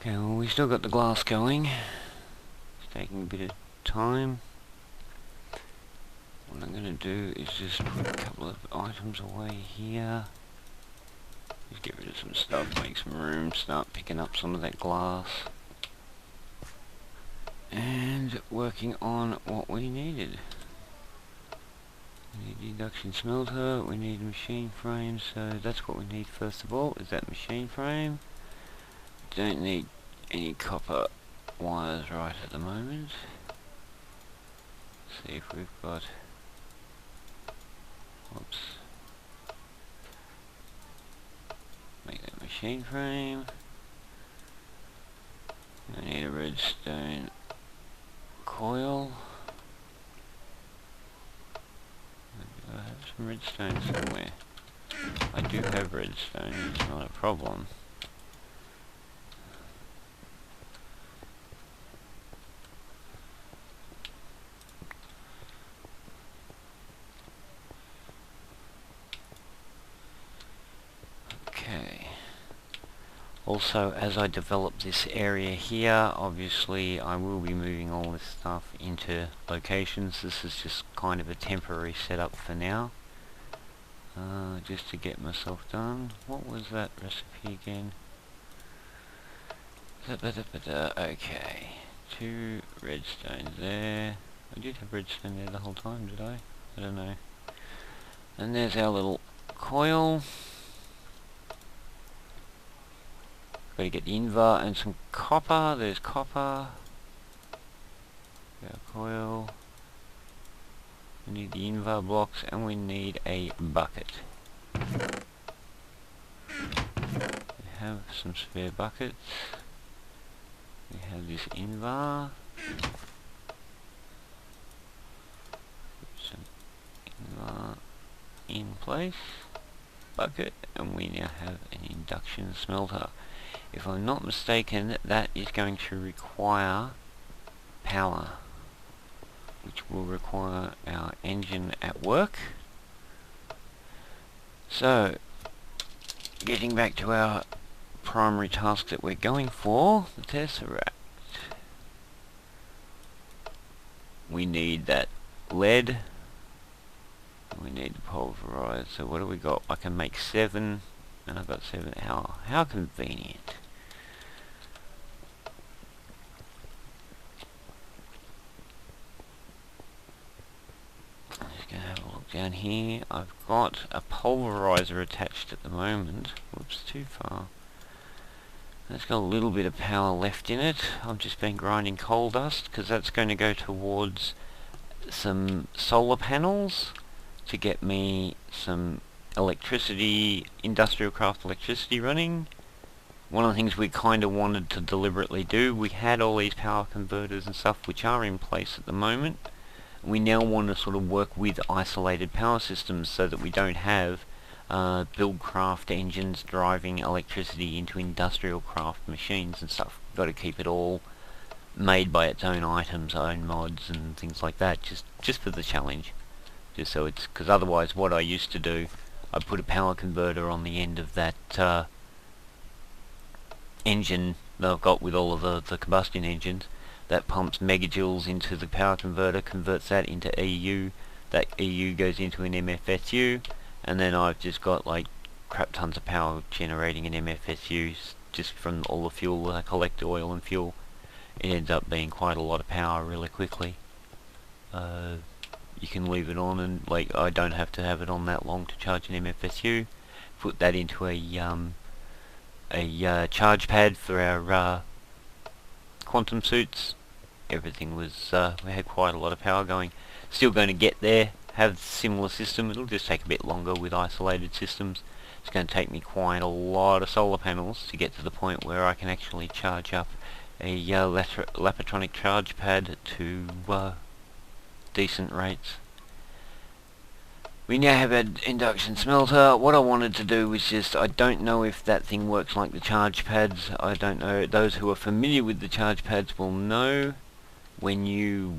Okay, well, we still got the glass going. It's taking a bit of time. What I'm going to do is just put a couple of items away here. Just get rid of some stuff, make some room, start picking up some of that glass. And working on what we needed. We need induction smelter, we need a machine frame, so that's what we need first of all, is that machine frame. Don't need any copper wires right at the moment. Let's see if we've got... Whoops. Make that machine frame. I need a redstone coil. Do I have some redstone somewhere? I do have redstone, it's not a problem. Okay. Also, as I develop this area here, obviously I will be moving all this stuff into locations. This is just kind of a temporary setup for now. Just to get myself done. What was that recipe again? Okay. 2 redstones there. I did have redstone there the whole time, did I? I don't know. And there's our little coil. Got to get the invar and some copper. There's copper. Our coil. We need the invar blocks and we need a bucket. We have some spare buckets. We have this invar. Put some invar in place. Bucket, and we now have an induction smelter. If I'm not mistaken, that is going to require power, which will require our engine at work. So, getting back to our primary task that we're going for, the tesseract. We need that lead. We need the pulverize. So what do we got? I can make 7, and I've got 7. How convenient. Down here, I've got a pulverizer attached at the moment. Whoops, too far. It's got a little bit of power left in it. I've just been grinding coal dust because that's going to go towards some solar panels to get me some electricity, industrial craft electricity running. One of the things we kind of wanted to deliberately do, we had all these power converters and stuff which are in place at the moment. We now want to sort of work with isolated power systems so that we don't have buildcraft engines driving electricity into industrial craft machines and stuff. We've got to keep it all made by its own items, own mods and things like that, just for the challenge. Just so it's, because otherwise what I used to do, I put a power converter on the end of that engine that I've got with all of the combustion engines. That pumps megajoules into the power converter, converts that into EU. That EU goes into an MFSU, and then I've just got like crap tons of power generating an MFSU just from all the fuel that I collect, oil and fuel. It ends up being quite a lot of power really quickly. You can leave it on, and like I don't have to have it on that long to charge an MFSU. Put that into a charge pad for our quantum suits. Everything was, we had quite a lot of power going. Still going to get there, have a similar system. It'll just take a bit longer with isolated systems. It's going to take me quite a lot of solar panels to get to the point where I can actually charge up a Lapatronic charge pad to decent rates. We now have an induction smelter. What I wanted to do was just, I don't know if that thing works like the charge pads. I don't know. Those who are familiar with the charge pads will know when you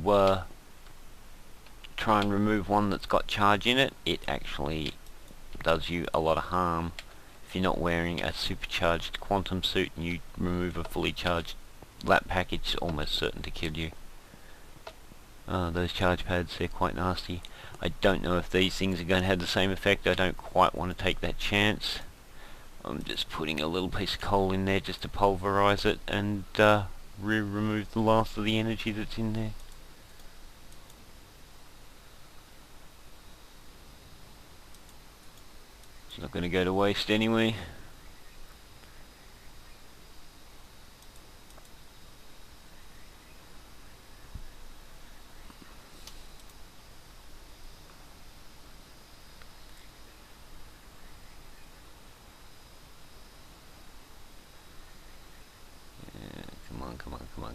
try and remove one that's got charge in it, it actually does you a lot of harm. if you're not wearing a supercharged quantum suit and you remove a fully charged lap pack, it's almost certain to kill you. Those charge pads, they're quite nasty. I don't know if these things are going to have the same effect. I don't quite want to take that chance. I'm just putting a little piece of coal in there just to pulverize it and remove the last of the energy that's in there. It's not going to go to waste anyway.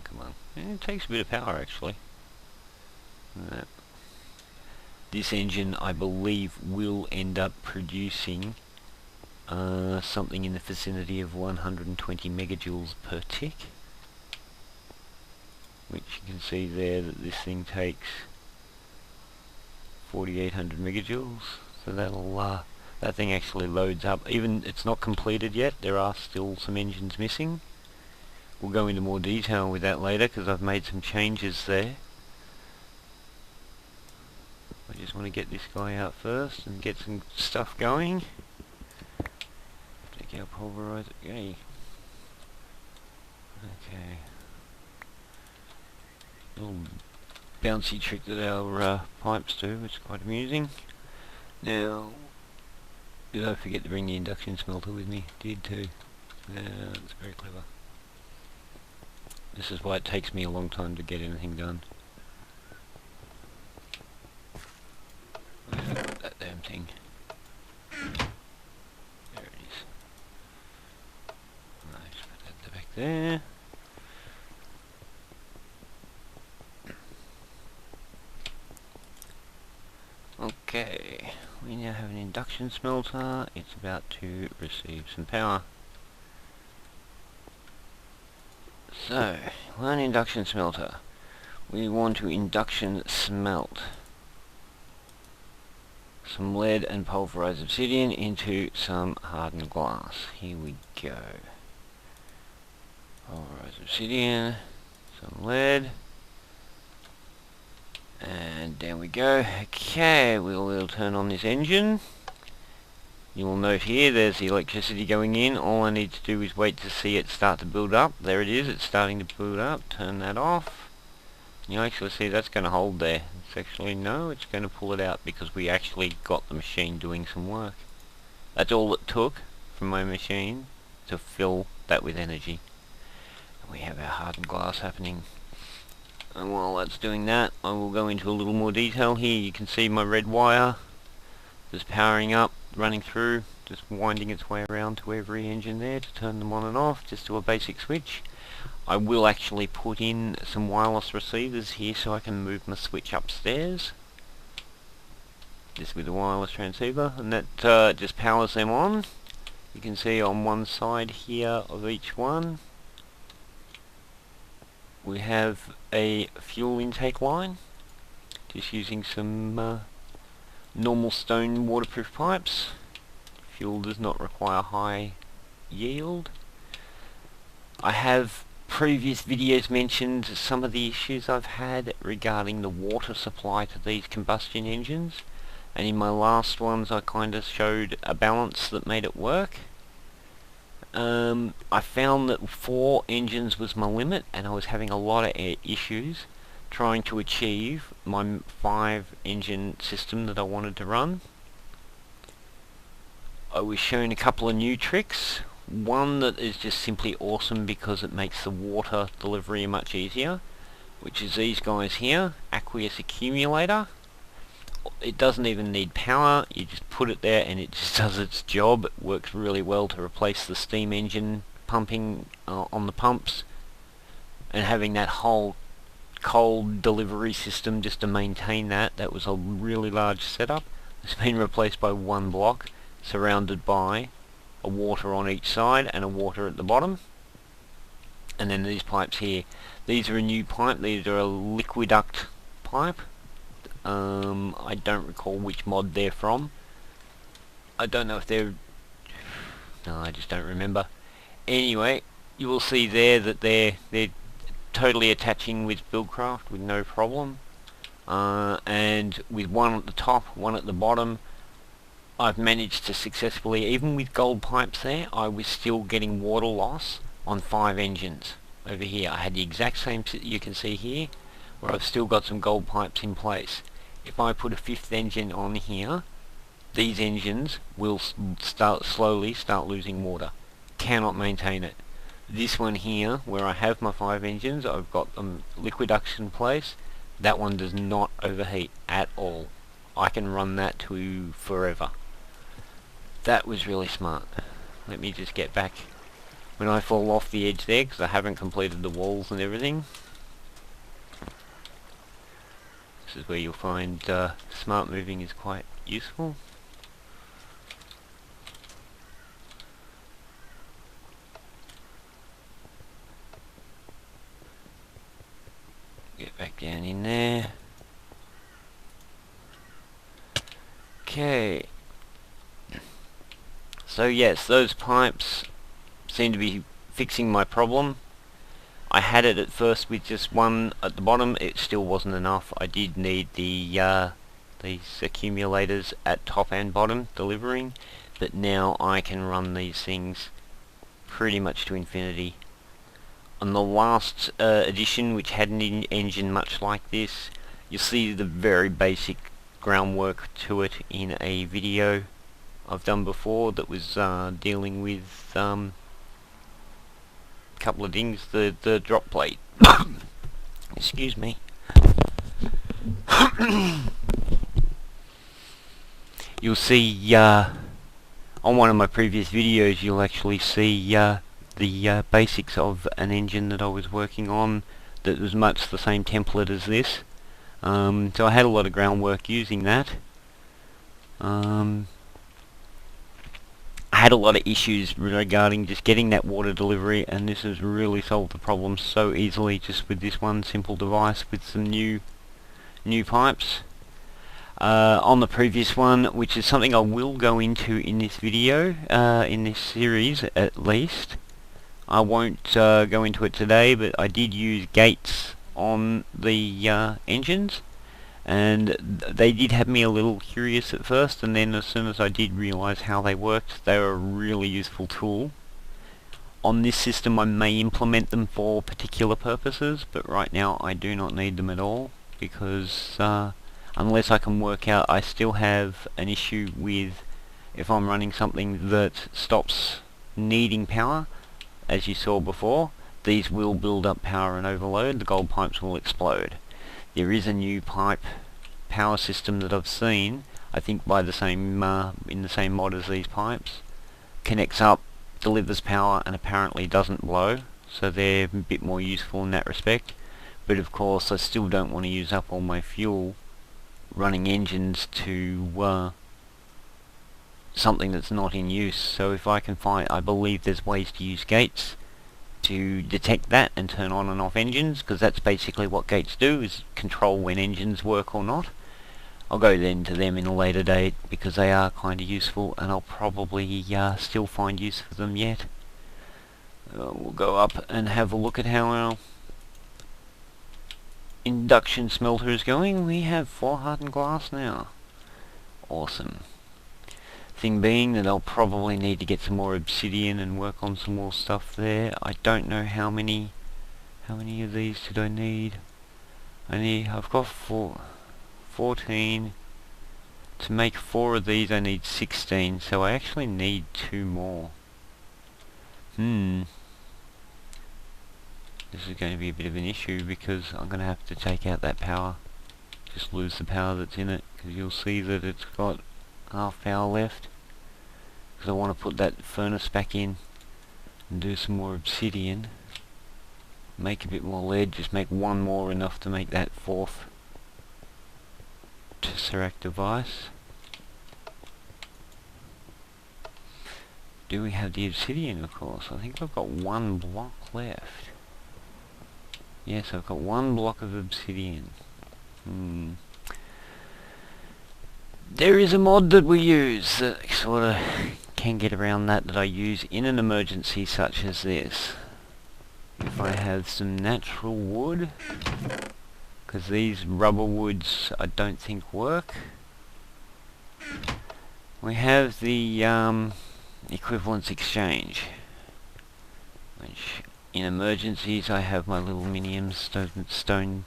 Come on. It takes a bit of power actually. This engine, I believe, will end up producing something in the vicinity of 120 megajoules per tick, which you can see there that this thing takes 4800 megajoules. So that'll that thing actually loads up. Even it's not completed yet. There are still some engines missing. We'll go into more detail with that later because I've made some changes there. I just want to get this guy out first and get some stuff going. Take our pulverizer. Okay. Little bouncy trick that our pipes do, which is quite amusing. Now, did I forget to bring the induction smelter with me? Did too. That's very clever. This is why it takes me a long time to get anything done. Where's I got that damn thing? There it is. Right, just put that back there. Okay, we now have an induction smelter. It's about to receive some power. So, one induction smelter. We want to induction smelt some lead and pulverized obsidian into some hardened glass. Here we go. Pulverized obsidian, some lead, and down we go. Okay, we'll turn on this engine. You will note here there's the electricity going in. All I need to do is wait to see it start to build up. There it is, it's starting to build up. Turn that off. You actually see that's going to hold there. It's actually, no, it's going to pull it out because we actually got the machine doing some work. That's all it took from my machine to fill that with energy. And we have our hardened glass happening. And while that's doing that, I will go into a little more detail here. You can see my red wire just powering up, running through, just winding its way around to every engine there to turn them on and off, just to a basic switch. I will actually put in some wireless receivers here so I can move my switch upstairs, just with a wireless transceiver, and that just powers them on. You can see on one side here of each one we have a fuel intake line, just using some normal stone waterproof pipes. Fuel does not require high yield. I have previous videos mentioned some of the issues I've had regarding the water supply to these combustion engines, and in my last ones I kind of showed a balance that made it work. I found that 4 engines was my limit, and I was having a lot of issues trying to achieve my 5 engine system that I wanted to run. I was shown a couple of new tricks. One that is just simply awesome because it makes the water delivery much easier, which is these guys here, aqueous accumulator. It doesn't even need power, you just put it there and it just does its job. It works really well to replace the steam engine pumping on the pumps, and having that whole cold delivery system just to maintain that. That was a really large setup. It's been replaced by one block surrounded by a water on each side and a water at the bottom. And then these pipes here, these are a new pipe. These are a liquiduct pipe. I don't recall which mod they're from. I don't know if they're No, I just don't remember. Anyway, you will see there that they're totally attaching with Buildcraft with no problem. And with one at the top, one at the bottom, I've managed to successfully, even with gold pipes there, I was still getting water loss on 5 engines. Over here, I had the exact same, you can see here, where I've still got some gold pipes in place. If I put a 5th engine on here, these engines will slowly start losing water. Cannot maintain it. This one here, where I have my 5 engines, I've got liqueduction in place. That one does not overheat at all. I can run that to forever. That was really smart. Let me just get back. When I fall off the edge there, because I haven't completed the walls and everything. This is where you'll find smart moving is quite useful. Get back down in there. Okay. So yes, those pipes seem to be fixing my problem. I had it at first with just one at the bottom. It still wasn't enough. I did need the these accumulators at top and bottom delivering, but now I can run these things pretty much to infinity. On the last edition, which had an engine much like this, you'll see the very basic groundwork to it in a video I've done before that was dealing with a couple of things, the drop plate. Excuse me. You'll see on one of my previous videos, you'll actually see the basics of an engine that I was working on that was much the same template as this. So I had a lot of groundwork using that. I had a lot of issues regarding just getting that water delivery, and this has really solved the problem so easily just with this one simple device with some new pipes. On the previous one, which is something I will go into in this video, in this series at least. I won't go into it today, but I did use gates on the engines, and they did have me a little curious at first, and then as soon as I did realise how they worked, they were a really useful tool. On this system I may implement them for particular purposes, but right now I do not need them at all, because unless I can work out, I still have an issue with if I'm running something that stops needing power. As you saw before, these will build up power and overload, the gold pipes will explode. There is a new pipe power system that I've seen, I think by the same in the same mod as these pipes. Connects up, delivers power, and apparently doesn't blow, so they're a bit more useful in that respect. But of course I still don't want to use up all my fuel running engines to something that's not in use. So if I can find, I believe there's ways to use gates to detect that and turn on and off engines, because that's basically what gates do, is control when engines work or not. I'll go then to them in a later date because they are kind of useful, and I'll probably still find use for them yet. We'll go up and have a look at how our induction smelter is going. We have 4 hardened glass now. Awesome. Thing being that I'll probably need to get some more obsidian and work on some more stuff there. I don't know how many of these did I need. I've got 14. To make 4 of these I need 16, so I actually need 2 more. This is going to be a bit of an issue because I'm going to have to take out that power. Just lose the power that's in it, because you'll see that it's got half power left, because I want to put that furnace back in and do some more obsidian, make a bit more lead, just make 1 more enough to make that 4th tesseract device. Do we have the obsidian? Of course. I think I've got 1 block left. Yes, I've got 1 block of obsidian. There is a mod that we use that sort of can get around that I use in an emergency such as this. If I have some natural wood, because these rubber woods I don't think work, we have the equivalence exchange, which in emergencies I have my little minium stone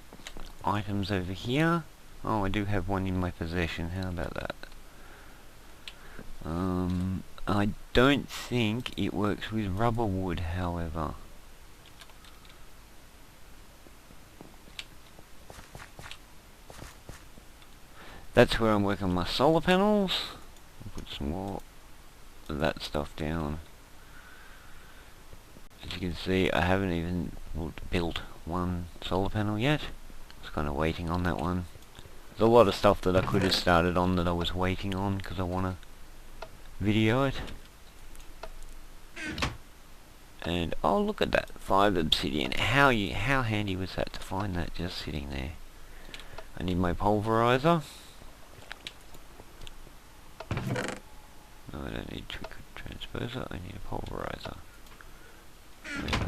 items over here. Oh, I do have one in my possession, how about that? I don't think it works with rubber wood, however. That's where I'm working on my solar panels. I'll put some more of that stuff down. As you can see, I haven't even built one solar panel yet. I was kind of waiting on that one. There's a lot of stuff that I could have started on that I was waiting on because I want to video it. And oh, look at that, 5 obsidian. How handy was that to find that just sitting there? I need my pulverizer. No, I don't need transposer, I need a pulverizer. There